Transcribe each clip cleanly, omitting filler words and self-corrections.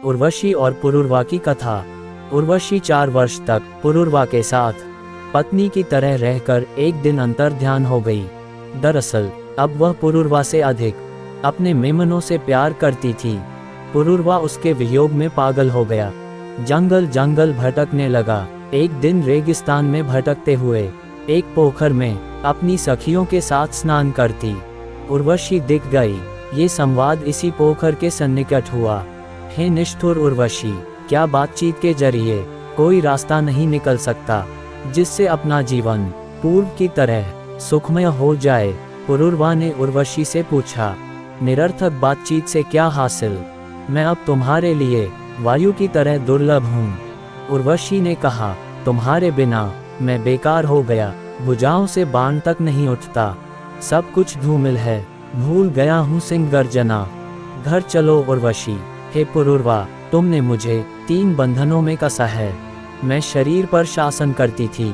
उर्वशी और पुरुरवा की कथा। उर्वशी 4 वर्ष तक पुरुरवा के साथ पत्नी की तरह रहकर एक दिन अंतर्ध्यान हो गई। दरअसल अब वह पुरुरवा से अधिक अपने मेमनों से प्यार करती थी। पुरुरवा उसके वियोग में पागल हो गया। जंगल जंगल भटकने लगा। एक दिन रेगिस्तान में भटकते हुए एक पोखर में अपनी सखियों के साथ स्नान करती उर्वशी दिख गई। ये संवाद इसी पोखर के सन्निकट हुआ। हे निष्ठुर उर्वशी, क्या बातचीत के जरिए कोई रास्ता नहीं निकल सकता जिससे अपना जीवन पूर्व की तरह सुखमय हो जाए? पुरुरवा ने उर्वशी से पूछा। निरर्थक बातचीत से क्या हासिल? मैं अब तुम्हारे लिए वायु की तरह दुर्लभ हूँ। उर्वशी ने कहा, तुम्हारे बिना मैं बेकार हो गया। भुजाओं से बाण तक नहीं उठता, सब कुछ धूमिल है। भूल गया हूँ सिंह गर्जना। घर चलो उर्वशी। हे पुरुरवा, तुमने मुझे 3 बंधनों में कसा है। मैं शरीर पर शासन करती थी,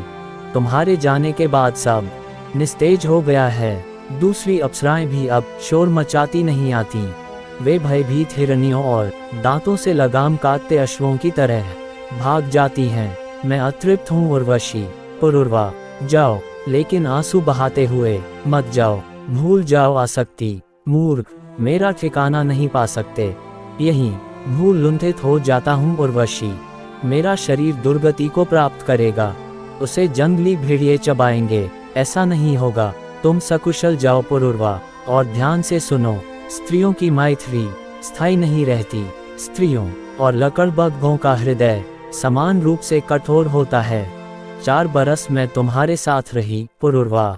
तुम्हारे जाने के बाद सब निस्तेज हो गया है। दूसरी अप्सराएं भी अब शोर मचाती नहीं आती। वे भयभीत हिरनियों और दांतों से लगाम काटते अश्वों की तरह भाग जाती हैं। मैं अतृप्त हूँ उर्वशी। पुरुरवा, जाओ, लेकिन आंसू बहाते हुए मत जाओ। भूल जाओ आसक्ति। मूर्ख, मेरा ठिकाना नहीं पा सकते। यहीं भूल लुंठित हो जाता हूँ उर्वशी। मेरा शरीर दुर्गति को प्राप्त करेगा, उसे जंगली भेड़िए चबाएंगे। ऐसा नहीं होगा। तुम सकुशल जाओ पुरुरवा, और ध्यान से सुनो। स्त्रियों की मैत्री स्थायी नहीं रहती। स्त्रियों और लकड़बग्घों का हृदय समान रूप से कठोर होता है। 4 बरस मैं तुम्हारे साथ रही पुरुरवा।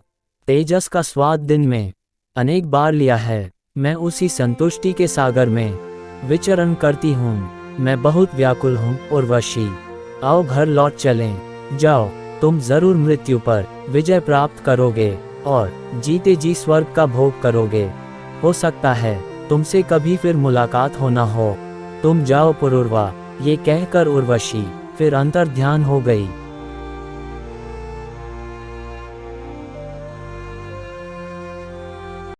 तेजस का स्वाद दिन में अनेक बार लिया है। मैं उसी संतुष्टि के सागर में विचरण करती हूँ। मैं बहुत व्याकुल हूँ उर्वशी। आओ घर लौट चलें। जाओ, तुम जरूर मृत्यु पर विजय प्राप्त करोगे और जीते जी स्वर्ग का भोग करोगे। हो सकता है तुमसे कभी फिर मुलाकात होना हो। तुम जाओ पुरुरवा। ये कहकर उर्वशी फिर अंतर्ध्यान हो गई।